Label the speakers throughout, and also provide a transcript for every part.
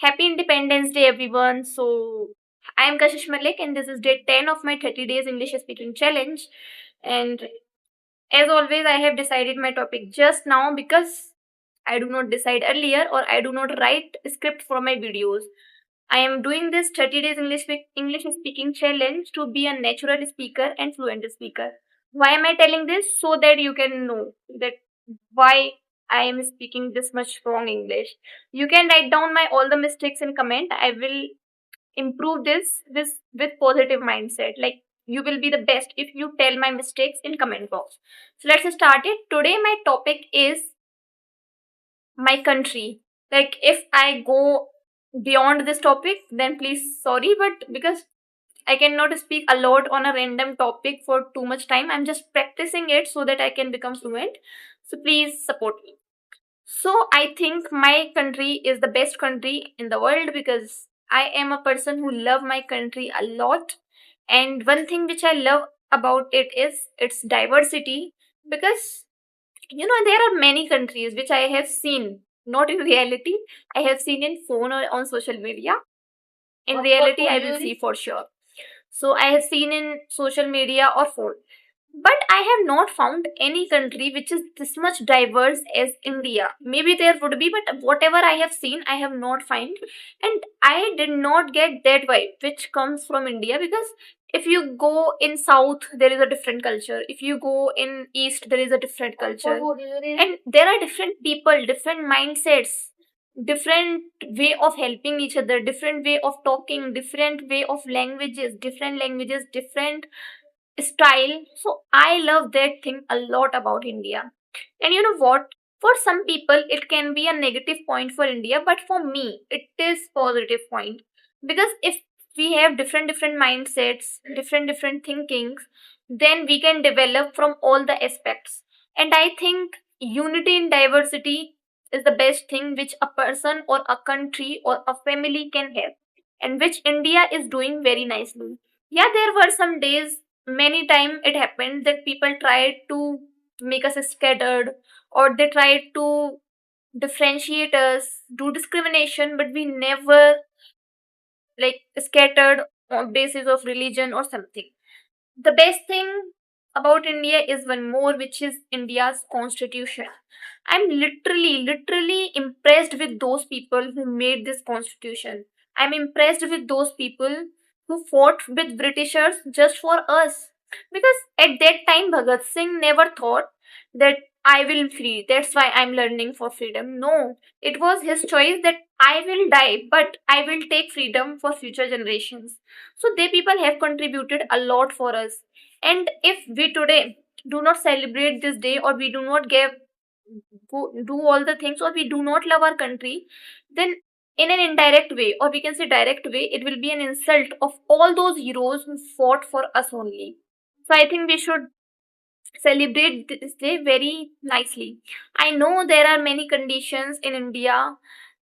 Speaker 1: Happy Independence Day, everyone. I am Kashish Malik, and this is day 10 of my 30 days English speaking challenge. And as always, I have decided my topic just now because I do not decide earlier or I do not write script for my videos. I am doing this 30 days English speaking challenge to be a natural speaker and fluent speaker. Why am I telling this? So that you can know that why I am speaking this much wrong English. You can write down my all the mistakes in comment. I will improve this with positive mindset. Like you will be the best if you tell my mistakes in comment box. So let's start it. Today my topic is my country. Like if I go beyond this topic, then please sorry, but because I cannot speak a lot on a random topic for too much time, I'm just practicing it so that I can become fluent. So please support me. So I think my country is the best country in the world because I am a person who love my country a lot. And one thing which I love about it is its diversity because there are many countries which I have seen, not in reality. I have seen in phone or on social media. In reality, I will see for sure. So I have seen in social media or phone. But I have not found any country which is this much diverse as India. Maybe there would be, but whatever I have seen, I have not found. And I did not get that vibe which comes from India because if you go in south, there is a different culture. If you go in east, there is a different culture. And there are different people, different mindsets, different way of helping each other, different way of talking, different way of languages, different style. So I love that thing a lot about India. And you know what? For some people, it can be a negative point for India, but for me, it is positive point because if we have different mindsets, different thinkings, then we can develop from all the aspects. And I think unity in diversity is the best thing which a person or a country or a family can have, and which India is doing very nicely. Yeah, there were some days, many time it happened that people tried to make us scattered, or they tried to differentiate us, do discrimination, but we never like scattered on basis of religion or something. The best thing about India is one more, which is India's constitution. I'm literally impressed with those people who made this constitution. I'm impressed with those people who fought with Britishers just for us. Because at that time, Bhagat Singh never thought that I will free. That's why I'm learning for freedom. No, it was his choice that I will die, but I will take freedom for future generations. So they people have contributed a lot for us. And if we today do not celebrate this day, or we do not do all the things, or we do not love our country, then in an indirect way, or we can say direct way, it will be an insult of all those heroes who fought for us only. So I think we should celebrate this day very nicely. I know there are many conditions in India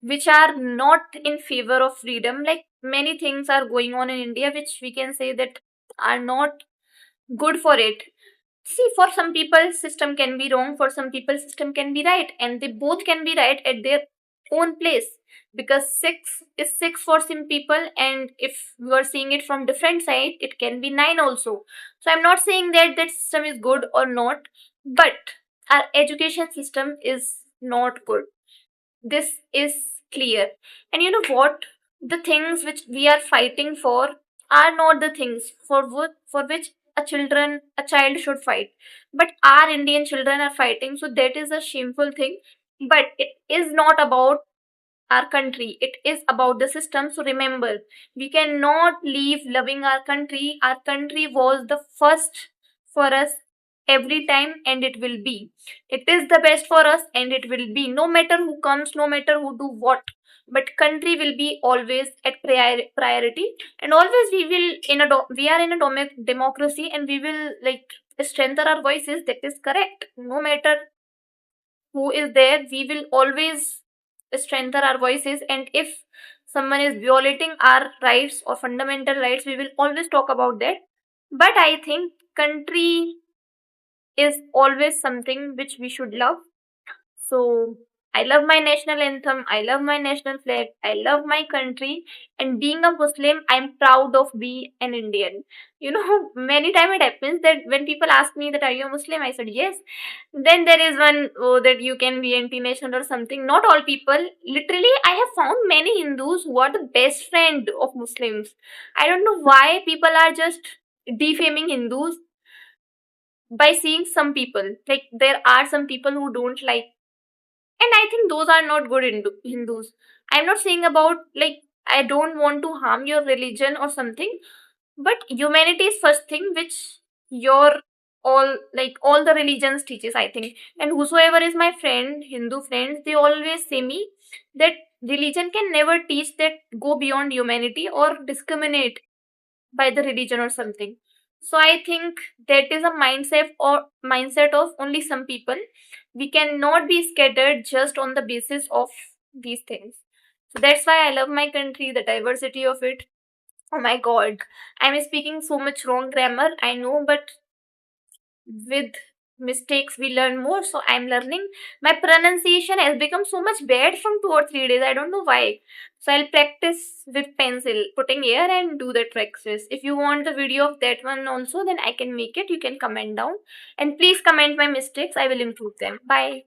Speaker 1: which are not in favor of freedom. Like many things are going on in India which we can say that are not good for it. See, for some people, system can be wrong. For some people, system can be right, and they both can be right at their own place. Because six is six for some people, and if you are seeing it from different side, it can be nine also. So I'm not saying that that system is good or not, but our education system is not good. This is clear. And you know what? The things which we are fighting for are not the things for which a child should fight. But our Indian children are fighting, so that is a shameful thing. But it is not about our country, it is about the system. So remember, we cannot leave loving our country. Our country was the first for us every time, and it will be. It is the best for us, and it will be, no matter who comes, no matter who do what. But country will be always at priority, and always we will we are in a democracy, and we will like strengthen our voices. That is correct. No matter who is there, we will always strengthen our voices. And if someone is violating our rights or fundamental rights, we will always talk about that. But I think country is always something which we should love. So I love my national anthem. I love my national flag. I love my country. And being a Muslim, I'm proud of being an Indian. You know, many times it happens that when people ask me that are you a Muslim, I said yes. Then there is one, oh, that you can be anti-national or something. Not all people. Literally, I have found many Hindus who are the best friend of Muslims. I don't know why people are just defaming Hindus by seeing some people. Like there are some people who don't like, and I think those are not good Hindus. I'm not saying about like I don't want to harm your religion or something, but humanity is first thing which your all the religions teaches, I think. And whosoever is my friend, Hindu friends, they always say me that religion can never teach that go beyond humanity or discriminate by the religion or something. So I think that is a mindset of only some people. We cannot be scattered just on the basis of these things. So that's why I love my country, the diversity of it. Oh my god, I'm speaking so much wrong grammar, I know, but with mistakes we learn more. So I'm learning. My pronunciation has become so much bad from 2 or 3 days, I don't know why. So I'll practice with pencil putting here and do the practice. If you want the video of that one also, then I can make it. You can comment down and please comment my mistakes, I will improve them. Bye.